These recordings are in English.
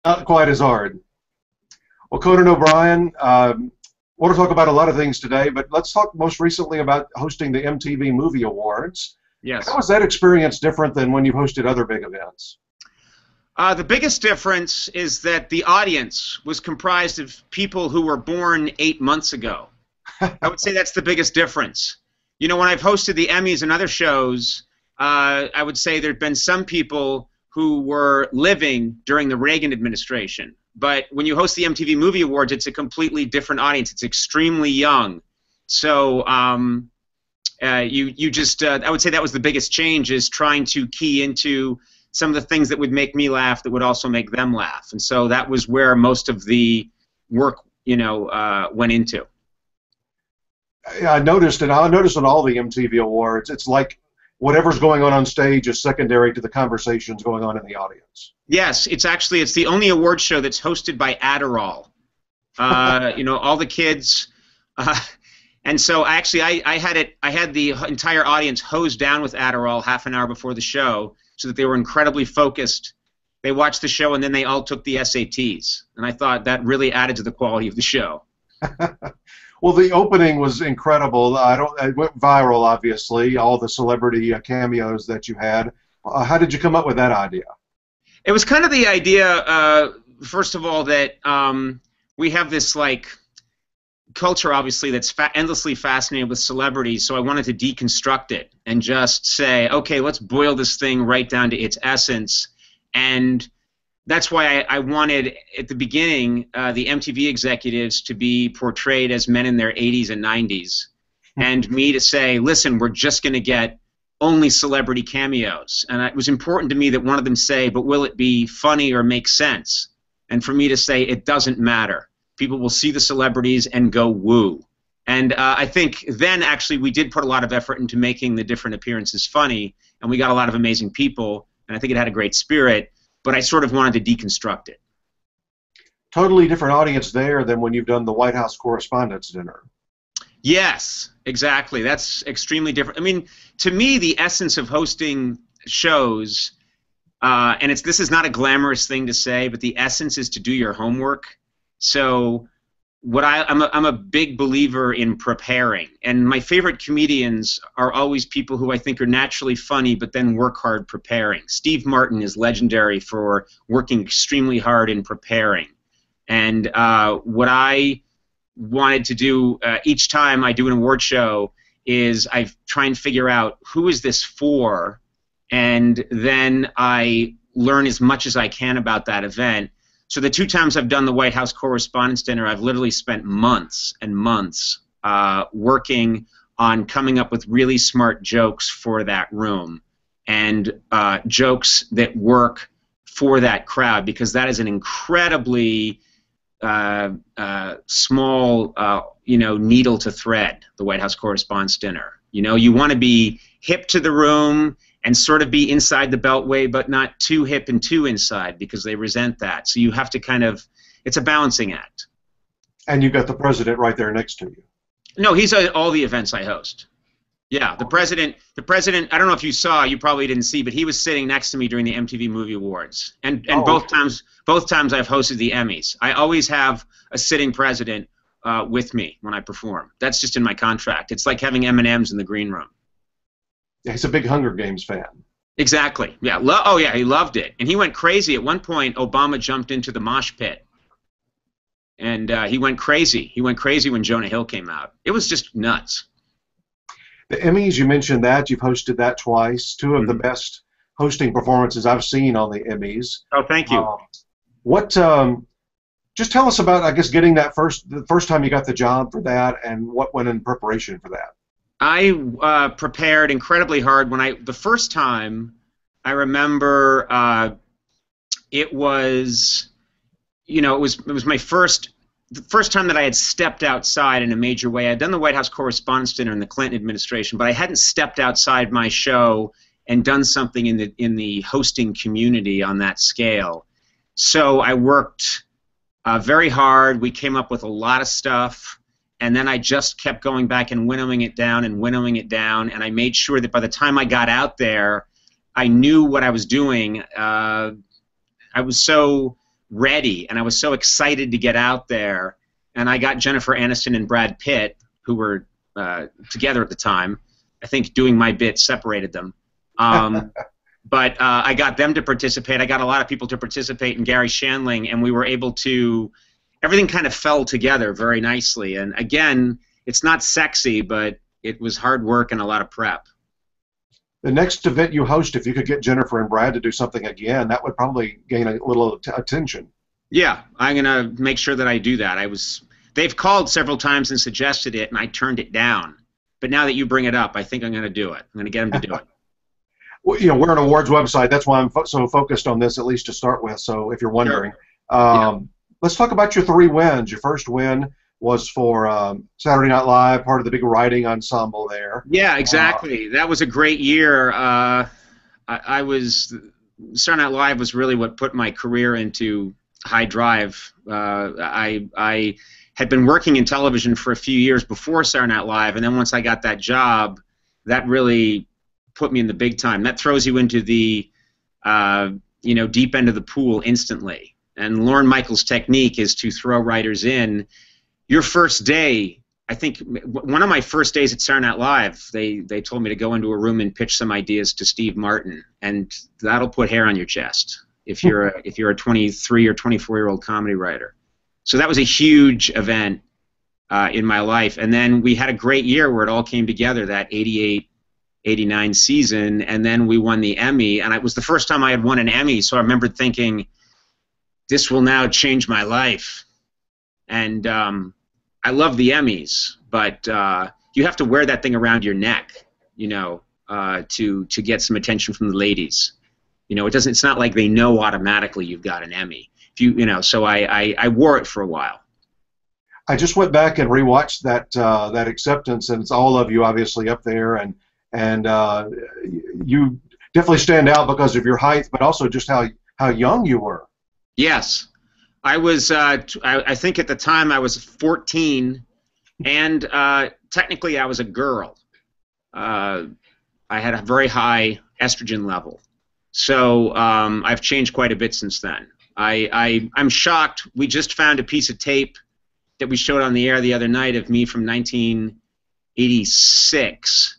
Not quite as hard. Well, Conan O'Brien, want to talk about a lot of things today, but let's talk most recently about hosting the MTV Movie Awards. Yes. How was that experience different than when you've hosted other big events? The biggest difference is that the audience was comprised of people who were born 8 months ago. I would say that's the biggest difference. You know, when I've hosted the Emmys and other shows, I would say there have been some people who were living during the Reagan administration. But when you host the MTV Movie Awards, it's a completely different audience. It's extremely young. So I would say that was the biggest change, is trying to key into some of the things that would make me laugh that would also make them laugh. And so that was where most of the work, went into. I noticed, and I noticed on all the MTV Awards, it's like whatever's going on stage is secondary to the conversations going on in the audience. Yes, it's the only award show that's hosted by Adderall. All the kids, and so actually I had the entire audience hosed down with Adderall half an hour before the show, so that they were incredibly focused. They watched the show and then they all took the SATs, and I thought that really added to the quality of the show. Well, the opening was incredible. It went viral, obviously, all the celebrity cameos that you had. How did you come up with that idea? It was kind of the idea, first of all, that we have this culture, obviously, that's endlessly fascinated with celebrities, so I wanted to deconstruct it and just say, okay, let's boil this thing right down to its essence. And that's why I wanted, at the beginning, the MTV executives to be portrayed as men in their 80s and 90s, and me to say, listen, we're just going to get only celebrity cameos. And it was important to me that one of them say, but will it be funny or make sense? And for me to say, it doesn't matter. People will see the celebrities and go woo. And I think then, actually, we did put a lot of effort into making the different appearances funny, and we got a lot of amazing people, and I think it had a great spirit. But I sort of wanted to deconstruct it. Totally different audience there than when you've done the White House Correspondents' Dinner. Yes, exactly. That's extremely different. I mean, to me, the essence of hosting shows, and this is not a glamorous thing to say, but the essence is to do your homework. So I'm a big believer in preparing, and my favorite comedians are always people who I think are naturally funny but then work hard preparing. Steve Martin is legendary for working extremely hard in preparing, and what I wanted to do each time I do an award show is I try and figure out who is this for, and then I learn as much as I can about that event. So the 2 times I've done the White House Correspondents' Dinner, I've literally spent months and months working on coming up with really smart jokes for that room, and jokes that work for that crowd, because that is an incredibly small needle to thread, the White House Correspondents' Dinner. You want to be hip to the room and sort of be inside the beltway, but not too hip and too inside, because they resent that. So you have to it's a balancing act. And you've got the president right there next to you. No, he's at all the events I host. Yeah, the president, I don't know if you saw, you probably didn't see, but he was sitting next to me during the MTV Movie Awards. And both times I've hosted the Emmys. I always have a sitting president with me when I perform. That's just in my contract. It's like having M&Ms in the green room. Yeah, he's a big Hunger Games fan. Exactly. Yeah. Oh, yeah. He loved it, and he went crazy. At one point, Obama jumped into the mosh pit, and he went crazy. He went crazy when Jonah Hill came out. It was just nuts. The Emmys, you mentioned that. You've hosted that twice. 2 of the best hosting performances I've seen on the Emmys. Oh, thank you. Just tell us about, I guess, getting the first time you got the job for that, and what went in preparation for that. I prepared incredibly hard. The first time, I remember it was my the first time that I had stepped outside in a major way. I'd done the White House Correspondents' Dinner in the Clinton administration, but I hadn't stepped outside my show and done something in the hosting community on that scale. So I worked very hard. We came up with a lot of stuff, and then I just kept going back and winnowing it down and winnowing it down, and I made sure that by the time I got out there, I knew what I was doing. I was so ready, and I was so excited to get out there. And I got Jennifer Aniston and Brad Pitt, who were together at the time. I think doing my bit separated them. But I got them to participate. I got a lot of people to participate, and Gary Shandling, and we were able to. Everything kind of fell together very nicely. And again, it's not sexy, but it was hard work and a lot of prep. The next event you host, if you could get Jennifer and Brad to do something again, that would probably gain a little attention. Yeah, I'm gonna make sure that I do that. They've called several times and suggested it, and I turned it down. But now that you bring it up, I think I'm gonna do it. I'm gonna get them to do it. Well, we're an awards website. That's why I'm so focused on this, at least to start with. So if you're wondering, Sure. Let's talk about your 3 wins. Your first win was for Saturday Night Live, part of the big writing ensemble there. Yeah, exactly. That was a great year. Saturday Night Live was really what put my career into high drive. I had been working in television for a few years before Saturday Night Live, and then once I got that job, that really put me in the big time. That throws you into the deep end of the pool instantly. And Lorne Michaels' technique is to throw writers in. Your first day, I think one of my first days at Saturday Night Live, they told me to go into a room and pitch some ideas to Steve Martin, and that'll put hair on your chest if you're a 23 or 24-year-old comedy writer. So that was a huge event in my life. And then we had a great year where it all came together, that 88-89 season, and then we won the Emmy, and it was the first time I had won an Emmy, so I remember thinking, this will now change my life. And I love the Emmys, but you have to wear that thing around your neck, to get some attention from the ladies. It's not like they know automatically you've got an Emmy. So I wore it for a while. I just went back and rewatched that acceptance, and it's all of you obviously up there, and you definitely stand out because of your height, but also just how young you were. Yes. I was, I think at the time I was 14, and technically I was a girl. I had a very high estrogen level. So I've changed quite a bit since then. I'm shocked. We just found a piece of tape that we showed on the air the other night of me from 1986,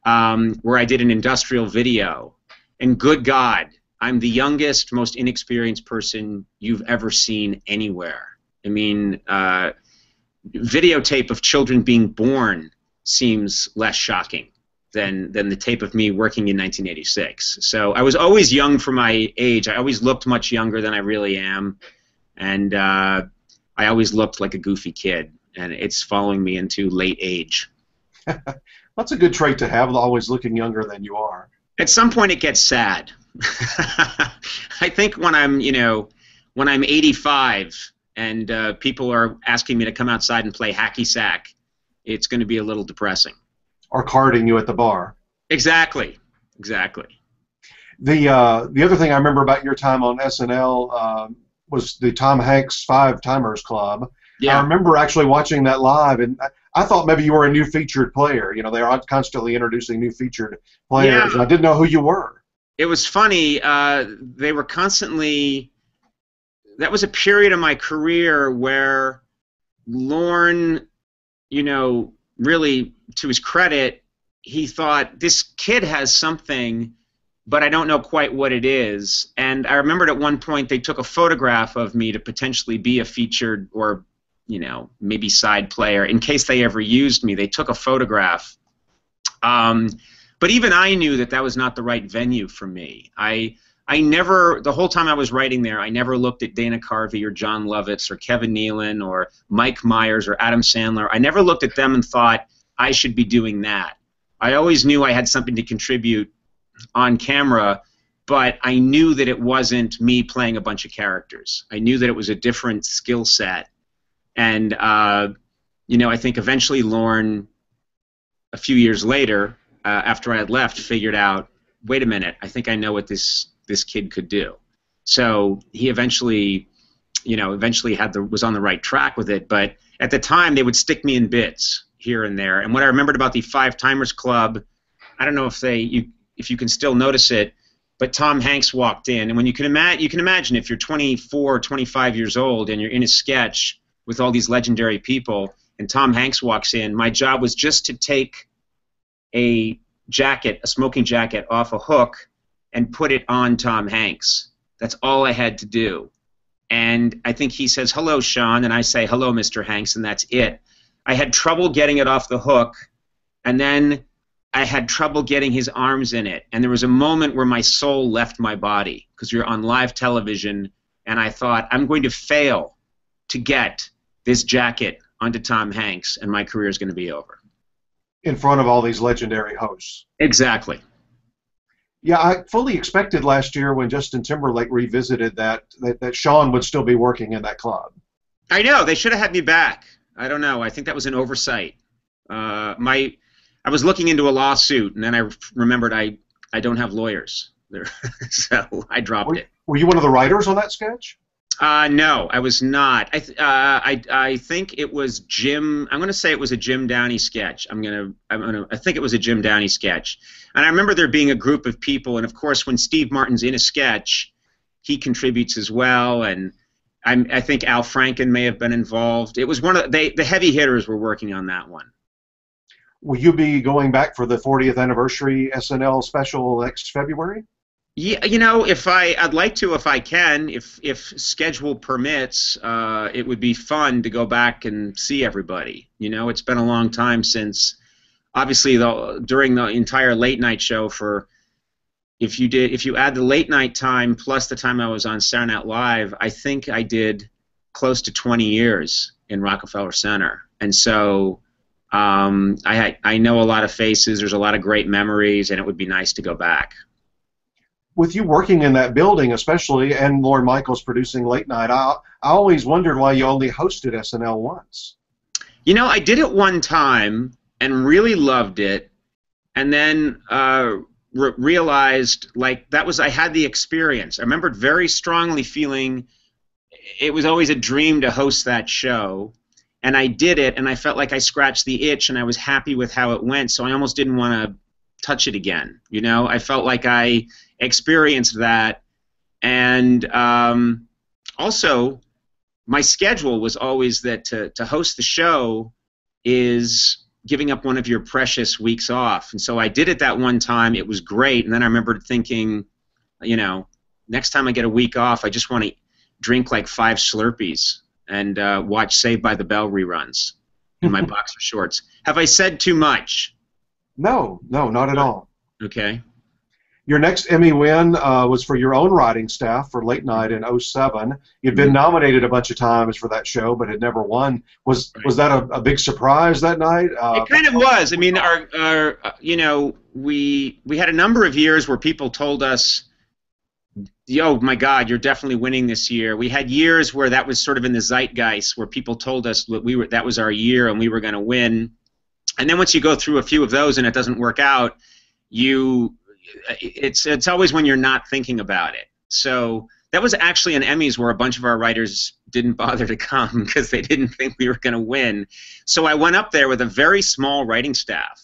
where I did an industrial video. And good God, I'm the youngest, most inexperienced person you've ever seen anywhere. I mean, videotape of children being born seems less shocking than the tape of me working in 1986. So I was always young for my age. I always looked much younger than I really am, and I always looked like a goofy kid, and it's following me into late age. That's a good trait to have, always looking younger than you are. At some point it gets sad. I think when I'm 85 and people are asking me to come outside and play hacky sack, it's going to be a little depressing. Or carding you at the bar. Exactly. The other thing I remember about your time on SNL was the Tom Hanks 5 Timers Club. Yeah. I remember actually watching that live, and I thought maybe you were a new featured player. They are constantly introducing new featured players, and I didn't know who you were. It was funny. They were constantly. That was a period of my career where Lorne, really, to his credit, he thought, this kid has something, but I don't know quite what it is. And I remembered at one point they took a photograph of me to potentially be a featured or, maybe side player in case they ever used me. They took a photograph. But even I knew that was not the right venue for me. I never, the whole time I was writing there, I never looked at Dana Carvey or John Lovitz or Kevin Nealon or Mike Myers or Adam Sandler. I never looked at them and thought, I should be doing that. I always knew I had something to contribute on camera, but I knew that it wasn't me playing a bunch of characters. I knew that it was a different skill set. And, I think eventually Lorne, a few years later, after I had left, figured out, wait a minute, I think I know what this kid could do. So he eventually was on the right track with it. But at the time, they would stick me in bits here and there. And what I remembered about the 5 Timers Club, I don't know if you can still notice it, but Tom Hanks walked in, and when you can imagine if you're 24, 25 years old, and you're in a sketch with all these legendary people, and Tom Hanks walks in. My job was just to take a smoking jacket, off a hook, and put it on Tom Hanks. That's all I had to do. And I think he says, "Hello, Sean," and I say, "Hello, Mr. Hanks," and that's it. I had trouble getting it off the hook, and then I had trouble getting his arms in it. And there was a moment where my soul left my body, because you're on live television, and I thought, I'm going to fail to get this jacket onto Tom Hanks, and my career is going to be over. In front of all these legendary hosts. Exactly. Yeah, I fully expected last year when Justin Timberlake revisited that Sean would still be working in that club. I know. They should have had me back. I don't know. I think that was an oversight. I was looking into a lawsuit, and then I remembered I don't have lawyers, so I dropped it. Were you one of the writers on that sketch? No, I was not. I think it was Jim. I'm going to say it was a Jim Downey sketch. I think it was a Jim Downey sketch. And I remember there being a group of people, and of course, when Steve Martin's in a sketch, he contributes as well. And I think Al Franken may have been involved. It was one of the heavy hitters were working on that one. Will you be going back for the 40th anniversary SNL special next February? Yeah, I'd like to if I can, if schedule permits. It would be fun to go back and see everybody. It's been a long time since, obviously, during the entire late night show. If you add the late night time plus the time I was on Saturday Night Live, I think I did close to 20 years in Rockefeller Center, and so I know a lot of faces. There's a lot of great memories, and it would be nice to go back. With you working in that building, especially, and Lorne Michaels producing late night, I always wondered why you only hosted SNL once. I did it one time and really loved it, and then realized I had the experience. I remembered very strongly feeling it was always a dream to host that show, and I did it, and I felt like I scratched the itch, and I was happy with how it went, so I almost didn't want to touch it again. I felt like I experienced that, and also my schedule was always that to host the show is giving up one of your precious weeks off, and so I did it that one time. It was great, and then I remembered thinking, next time I get a week off, I just want to drink like 5 Slurpees and watch Saved by the Bell reruns in my boxer shorts. Have I said too much? No, not at all. Okay. Your next Emmy win was for your own writing staff for Late Night in 2007. You'd been nominated a bunch of times for that show, but had never won. Was that a big surprise that night? It kind of was. I mean, we had a number of years where people told us, "Oh my God, you're definitely winning this year." We had years where that was sort of in the zeitgeist, where people told us that was our year and we were going to win. And then once you go through a few of those and it doesn't work out, it's always when you're not thinking about it. So that was actually an Emmys where a bunch of our writers didn't bother to come because they didn't think we were going to win. So I went up there with a very small writing staff.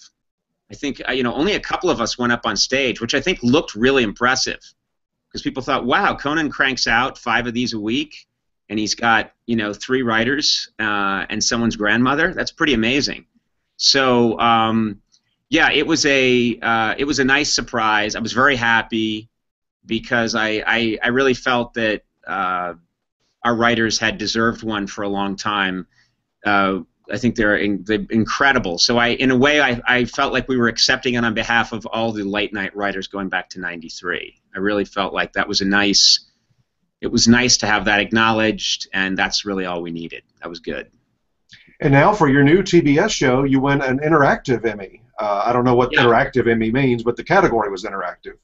I think only a couple of us went up on stage, which I think looked really impressive because people thought, wow, Conan cranks out 5 of these a week and he's got 3 writers and someone's grandmother. That's pretty amazing. So yeah, it was a nice surprise. I was very happy because I really felt that our writers had deserved one for a long time. I think they're incredible. So in a way, I felt like we were accepting it on behalf of all the late night writers going back to '93. I really felt like that was it was nice to have that acknowledged, and that's really all we needed. That was good. And now for your new TBS show, you win an interactive Emmy. I don't know what interactive Emmy means, but the category was interactive.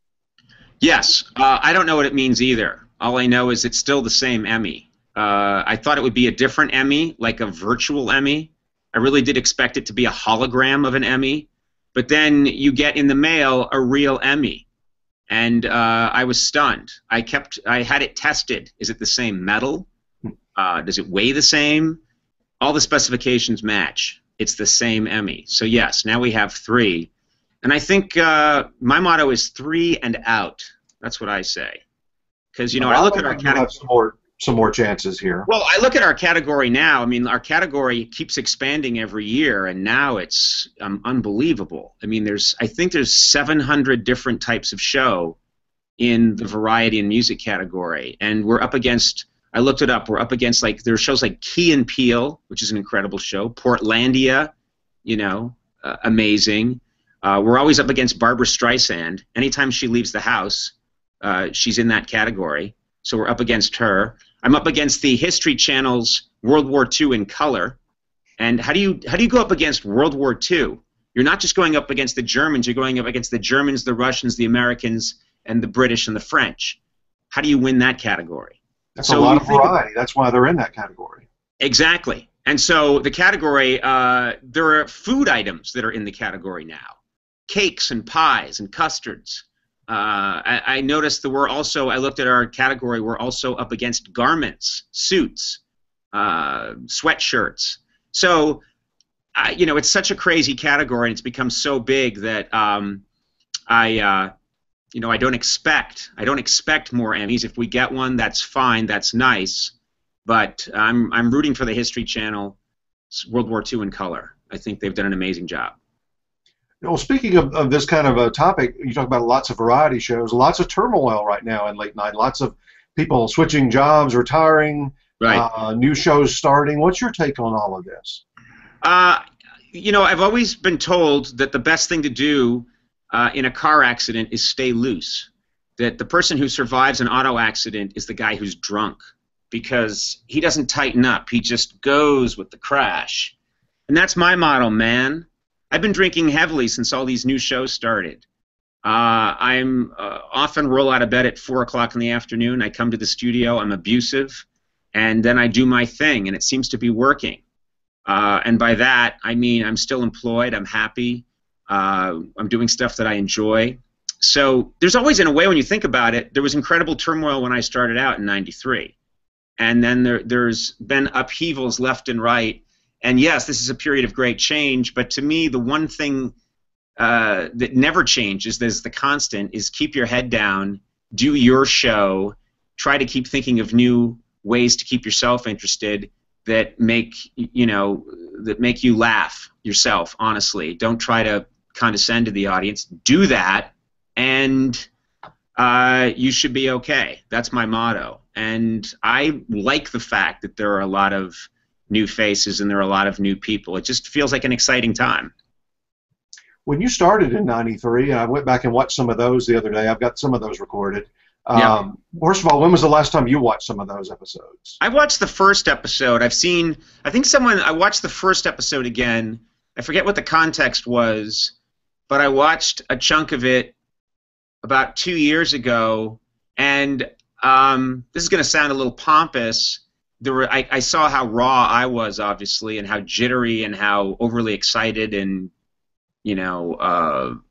Yes. I don't know what it means either. All I know is it's still the same Emmy. I thought it would be a different Emmy, like a virtual Emmy. I really did expect it to be a hologram of an Emmy. But then you get in the mail a real Emmy. And I was stunned. I had it tested. Is it the same metal? Does it weigh the same? All the specifications match. It's the same Emmy. So yes, now we have 3. And I think my motto is 3 and out. That's what I say. Because, you know, I look at our category. Some more chances here. Well, I look at our category now. I mean, our category keeps expanding every year, and now it's unbelievable. I mean, I think there's 700 different types of show in the variety and music category, and we're up against. I looked it up. We're up against, like, there are shows like Key and Peele, which is an incredible show. Portlandia, you know, amazing. We're always up against Barbra Streisand. Anytime she leaves the house, she's in that category. So we're up against her. I'm up against the History Channel's World War II in color. And how do you go up against World War II? You're not just going up against the Germans. You're going up against the Germans, the Russians, the Americans, and the British and the French. How do you win that category? That's a lot of variety. That's why they're in that category. Exactly. And so the category, there are food items that are in the category now. Cakes and pies and custards. I noticed that I looked at our category, we're also up against garments, suits, sweatshirts. So, you know, it's such a crazy category, and it's become so big that you know, I don't expect more Emmys. If we get one, that's fine, that's nice. But I'm rooting for the History Channel, World War II in color. I think they've done an amazing job. Well, speaking of this kind of a topic, you talk about lots of variety shows, lots of turmoil right now in late night, lots of people switching jobs, retiring, right. New shows starting. What's your take on all of this? You know, I've always been told that the best thing to do in a car accident is stay loose. That the person who survives an auto accident is the guy who's drunk, because he doesn't tighten up. He just goes with the crash. And that's my motto, man. I've been drinking heavily since all these new shows started. I'm often roll out of bed at 4 o'clock in the afternoon. I come to the studio. I'm abusive. And then I do my thing, and it seems to be working. And by that, I mean I'm still employed. I'm happy. I'm doing stuff that I enjoy. So there's always, in a way, when you think about it, there was incredible turmoil when I started out in '93. And then there's been upheavals left and right. And yes, this is a period of great change, but to me, the one thing that never changes, there's the constant, is keep your head down, do your show, try to keep thinking of new ways to keep yourself interested that make you laugh yourself, honestly. Don't try to condescend to the audience. Do that, and you should be okay. That's my motto. And I like the fact that there are a lot of new faces and there are a lot of new people. It just feels like an exciting time. When you started in '93, and I went back and watched some of those the other day, I've got some of those recorded. Yeah. First of all, when was the last time you watched some of those episodes? I watched the first episode. I watched the first episode again. I forget what the context was, but I watched a chunk of it about 2 years ago, and this is going to sound a little pompous. I saw how raw I was, obviously, and how jittery and how overly excited and, you know,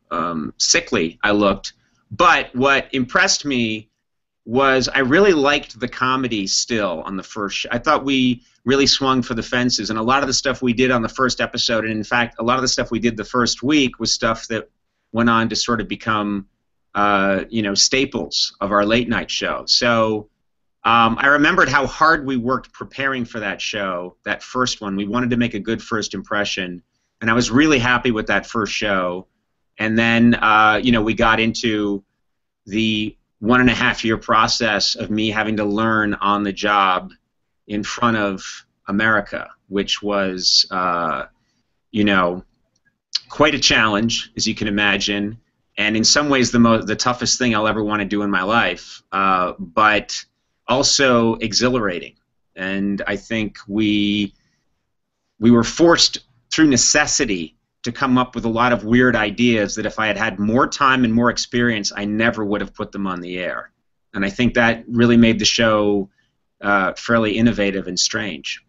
sickly I looked. But what impressed me was I really liked the comedy still on the first show. I thought we really swung for the fences, and a lot of the stuff we did on the first episode, and in fact, a lot of the stuff we did the first week was stuff that went on to sort of become, you know, staples of our late night show. So I remembered how hard we worked preparing for that show, that first one. We wanted to make a good first impression, and I was really happy with that first show. And then, you know, we got into the 1.5-year process of me having to learn on the job in front of America, which was, you know, quite a challenge, as you can imagine, and in some ways the toughest thing I'll ever want to do in my life, but also exhilarating. And I think we were forced through necessity to come up with a lot of weird ideas that if I had had more time and more experience, I never would have put them on the air. And I think that really made the show fairly innovative and strange.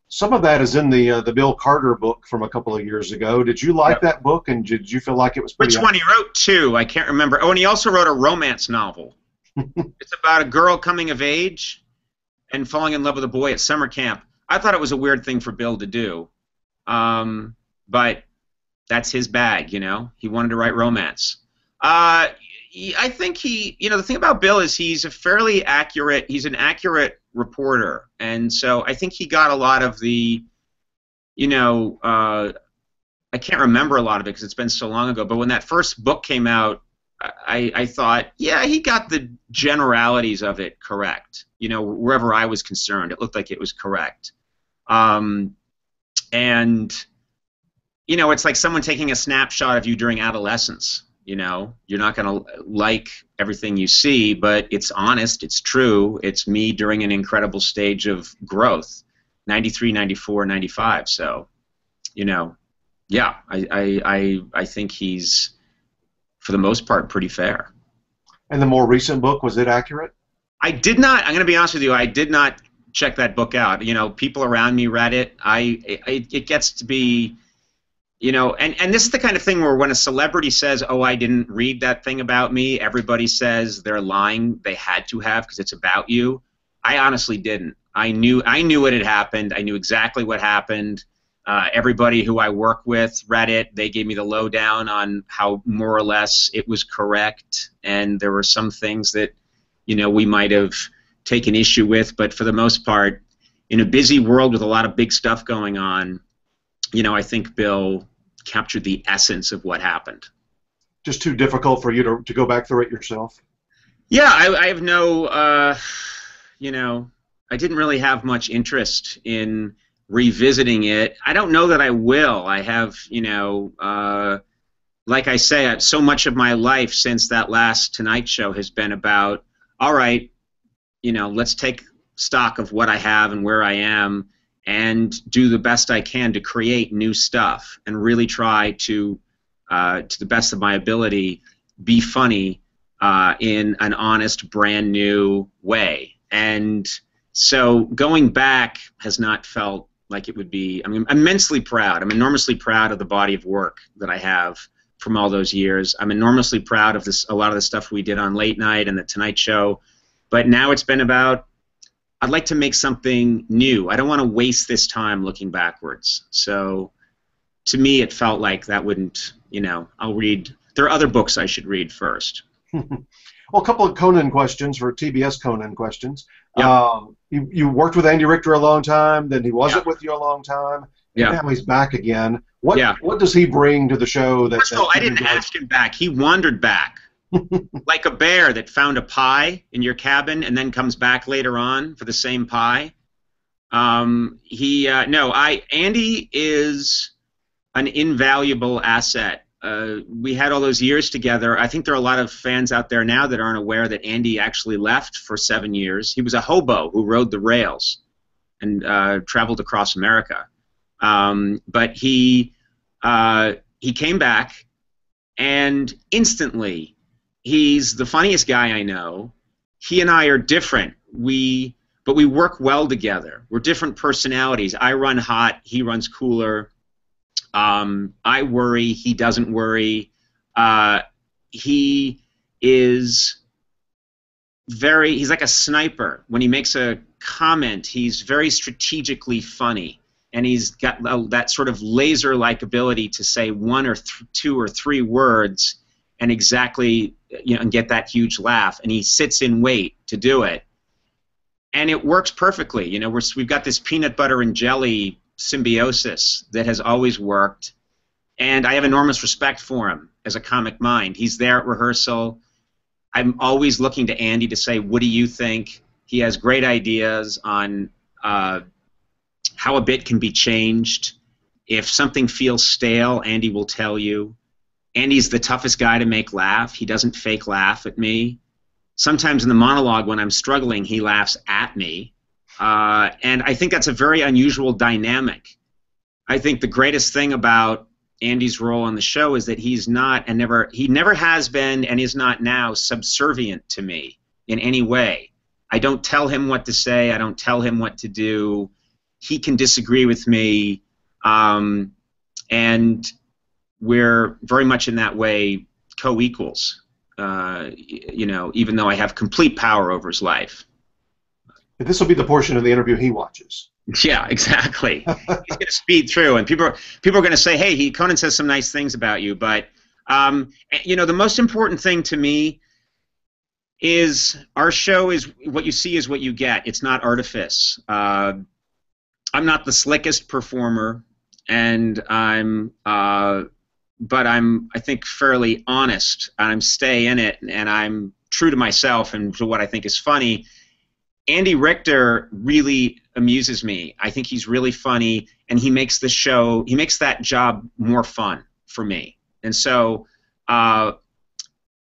Some of that is in the Bill Carter book from a couple of years ago. Did you like that book, and did you feel like it was pretty... Which one? He wrote two. I can't remember. Oh, and he also wrote a romance novel. It's about a girl coming of age and falling in love with a boy at summer camp. I thought it was a weird thing for Bill to do. But that's his bag, you know. He wanted to write romance. I think the thing about Bill is he's an accurate reporter, and so I think he got a lot of the, I can't remember a lot of it because it's been so long ago, but when that first book came out, I thought, yeah, he got the generalities of it correct. Wherever I was concerned, it looked like it was correct. And, it's like someone taking a snapshot of you during adolescence. You're not going to like everything you see, but it's honest, it's true. It's me during an incredible stage of growth, 93, 94, 95. So, yeah, I think he's, for the most part, pretty fair. And the more recent book, was it accurate? I did not. I'm going to be honest with you. I did not check that book out. People around me read it. It gets to be, and this is the kind of thing where when a celebrity says, "Oh, I didn't read that thing about me," everybody says they're lying. They had to have because it's about you. I honestly didn't. I knew what had happened. I knew exactly what happened. Everybody who I work with read it. They gave me the lowdown on how more or less it was correct, and there were some things that, we might have taken issue with, but for the most part, in a busy world with a lot of big stuff going on, I think Bill captured the essence of what happened. Just too difficult for you to go back through it yourself? Yeah, I have no, I didn't really have much interest in revisiting it. I don't know that I will. I have, like I say, so much of my life since that last Tonight Show has been about, all right, let's take stock of what I have and where I am and do the best I can to create new stuff and really try to the best of my ability, be funny in an honest, brand new way. And so going back has not felt like it would be. I'm immensely proud. I'm enormously proud of the body of work that I have from all those years. I'm enormously proud of a lot of the stuff we did on Late Night and the Tonight Show. But now it's been about, I'd like to make something new. I don't want to waste this time looking backwards. So to me, it felt like that wouldn't, I'll read. There are other books I should read first. Well, a couple of Conan questions for TBS Conan questions. Yep. You worked with Andy Richter a long time, then he wasn't with you a long time, and now he's back again. What does he bring to the show? First of all, I didn't ask him back. He wandered back. Like a bear that found a pie in your cabin and then comes back later on for the same pie. Andy is an invaluable asset. We had all those years together. I think there are a lot of fans out there now that aren't aware that Andy actually left for 7 years. He was a hobo who rode the rails and traveled across America. But he came back, and instantly, he's the funniest guy I know. He and I are different. But we work well together. We're different personalities. I run hot. He runs cooler. I worry. He doesn't worry. He's like a sniper. When he makes a comment, he's very strategically funny. And he's got that sort of laser-like ability to say one or two or three words and exactly, and get that huge laugh. And he sits in wait to do it. And it works perfectly. We've got this peanut butter and jelly symbiosis that has always worked. And I have enormous respect for him as a comic mind. He's there at rehearsal. I'm always looking to Andy to say, what do you think? He has great ideas on how a bit can be changed. If something feels stale, Andy will tell you. Andy's the toughest guy to make laugh. He doesn't fake laugh at me. Sometimes in the monologue when I'm struggling, he laughs at me. And I think that's a very unusual dynamic. I think the greatest thing about Andy's role on the show is that he's not and he never has been and is not now subservient to me in any way. I don't tell him what to say. I don't tell him what to do. He can disagree with me, and we're very much in that way co-equals, even though I have complete power over his life. This will be the portion of the interview he watches. Yeah, exactly. He's going to speed through, and people are going to say, hey, Conan says some nice things about you, but You know, the most important thing to me is our show is what you see is what you get. It's not artifice. I'm not the slickest performer, and but I'm, I think, fairly honest. I'm stay in it, and I'm true to myself and to what I think is funny. Andy Richter really amuses me. I think he's really funny, and he makes the show, he makes that job more fun for me. And so I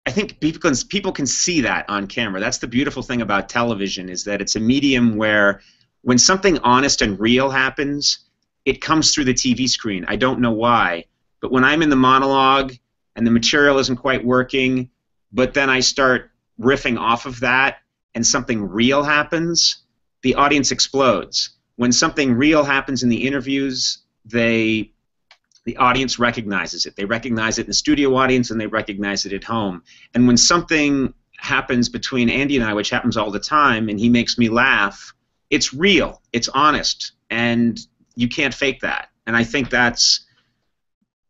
think people can see that on camera. That's the beautiful thing about television, is that it's a medium where when something honest and real happens, it comes through the TV screen. I don't know why, but when I'm in the monologue and the material isn't quite working, but then I start riffing off of that and something real happens, the audience explodes. When something real happens in the interviews, the audience recognizes it. They recognize it in the studio audience, and they recognize it at home. And when something happens between Andy and I, which happens all the time, and he makes me laugh, it's real, it's honest, and you can't fake that. And I think that's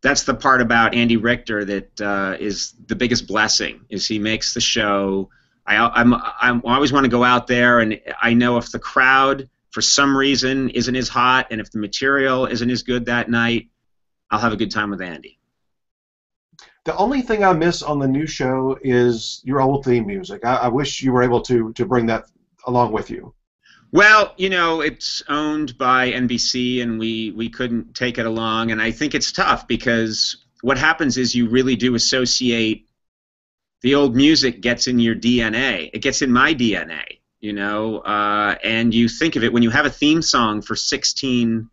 the part about Andy Richter that is the biggest blessing, is he makes the show. I always want to go out there, and I know if the crowd, for some reason, isn't as hot, and if the material isn't as good that night, I'll have a good time with Andy. The only thing I miss on the new show is your old theme music. I wish you were able to bring that along with you. Well, you know, it's owned by NBC, and we couldn't take it along, and I think it's tough because what happens is you really do associate. The old music gets in your DNA. It gets in my DNA, you know, and you think of it when you have a theme song for 16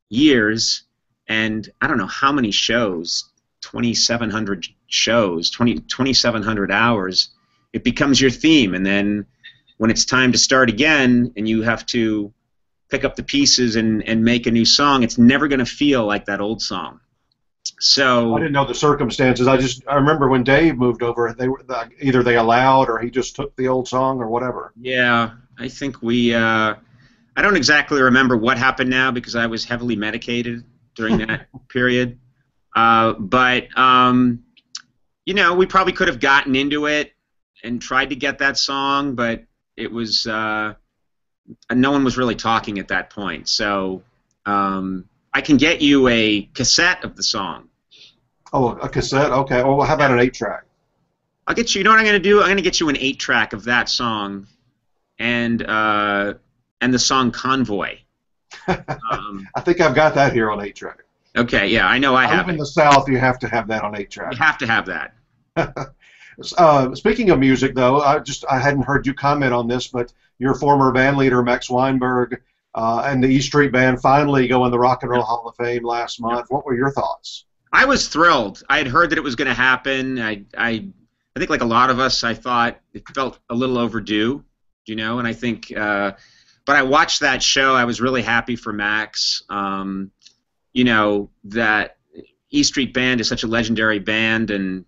years, and I don't know how many shows, 2,700 shows, 2,700 hours, it becomes your theme, and then when it's time to start again and you have to pick up the pieces and make a new song, it's never going to feel like that old song. So I didn't know the circumstances. I remember when Dave moved over, either they allowed or he just took the old song or whatever. Yeah, I think I don't exactly remember what happened now because I was heavily medicated during that period. But you know, we probably could have gotten into it and tried to get that song, but it was no one was really talking at that point. So I can get you a cassette of the song. Oh, a cassette? Okay. Well, how about an 8-track? I'll get you. You know what I'm going to do? I'm going to get you an 8-track of that song, and the song "Convoy." I think I've got that here on 8-track. Okay. Yeah, I know I have. In the South, you have to have that on 8-track. You have to have that. Speaking of music, though, I hadn't heard you comment on this, but your former band leader Max Weinberg and the E Street Band finally go in the Rock and Roll Hall of Fame last month. What were your thoughts? I was thrilled. I had heard that it was going to happen. I think, like a lot of us, I thought it felt a little overdue, you know. And I think, but I watched that show. I was really happy for Max. You know, that E Street Band is such a legendary band, and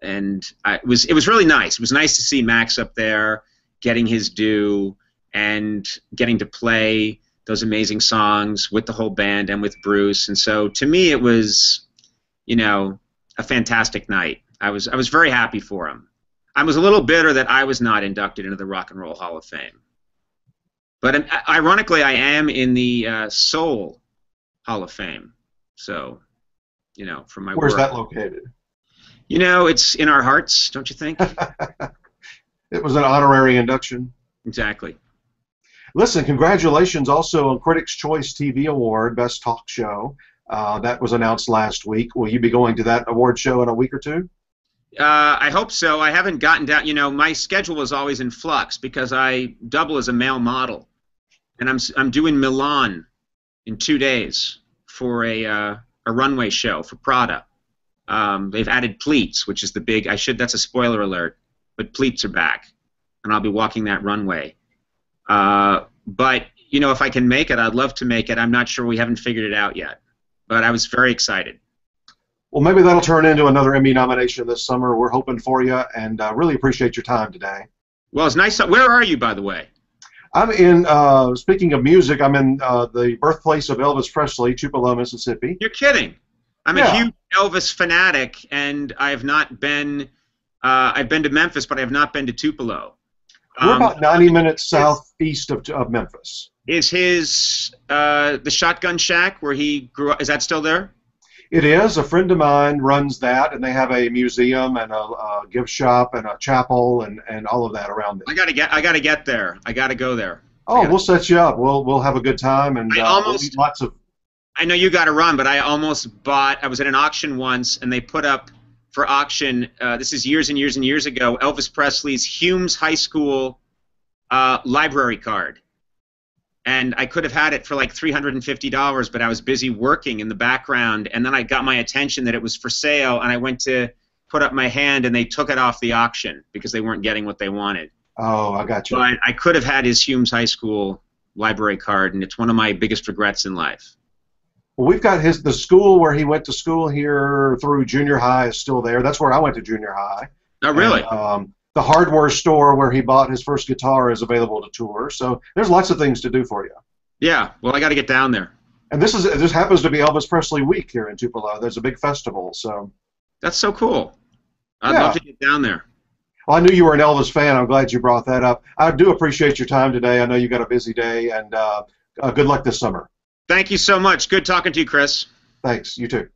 it was really nice. It was nice to see Max up there getting his due and getting to play those amazing songs with the whole band and with Bruce. And so to me it was, you know, a fantastic night. I was very happy for him. I was a little bitter that I was not inducted into the Rock and Roll Hall of Fame. But ironically, I am in the Soul Hall of Fame. So, you know, from my Where's work. that located? You know, it's in our hearts, don't you think? It was an honorary induction. Exactly. Listen, congratulations also on Critics' Choice TV Award, Best Talk Show. That was announced last week. Will you be going to that award show in a week or two? I hope so. I haven't gotten down. You know, my schedule is always in flux because I double as a male model, and I'm doing Milan in 2 days for a runway show for Prada. They've added pleats, which is the big. That's a spoiler alert, but pleats are back, and I'll be walking that runway. But you know, if I can make it, I'd love to make it. I'm not sure. We haven't figured it out yet, but I was very excited. Well, maybe that'll turn into another Emmy nomination this summer. We're hoping for you, and really appreciate your time today. Well, it's nice. Where are you, by the way? I'm in, speaking of music, I'm in the birthplace of Elvis Presley, Tupelo, Mississippi. You're kidding. I'm a huge Elvis fanatic, and I have not been. I've been to Memphis, but I have not been to Tupelo. We're about 90 minutes southeast of Memphis. Is his the Shotgun Shack where he grew up? Is that still there? It is. A friend of mine runs that, and they have a museum and a gift shop and a chapel and all of that around it. I gotta get there. I gotta go there. Oh, we'll set you up. We'll have a good time, and we'll eat lots of. I know you got to run, but I almost bought. I was at an auction once, and they put up for auction. This is years and years and years ago. Elvis Presley's Humes High School library card. And I could have had it for like $350, but I was busy working in the background, and then I got my attention that it was for sale, and I went to put up my hand, and they took it off the auction because they weren't getting what they wanted. Oh, I got you. But I could have had his Humes High School library card, and it's one of my biggest regrets in life. Well, we've got the school where he went to school here through junior high is still there. That's where I went to junior high. Oh, really? And, the hardware store where he bought his first guitar is available to tour. So there's lots of things to do for you. Yeah, well, I got to get down there. And this happens to be Elvis Presley Week here in Tupelo. There's a big festival, so. That's so cool. I'd love to get down there. Well, I knew you were an Elvis fan. I'm glad you brought that up. I do appreciate your time today. I know you got a busy day, and good luck this summer. Thank you so much. Good talking to you, Chris. Thanks. You too.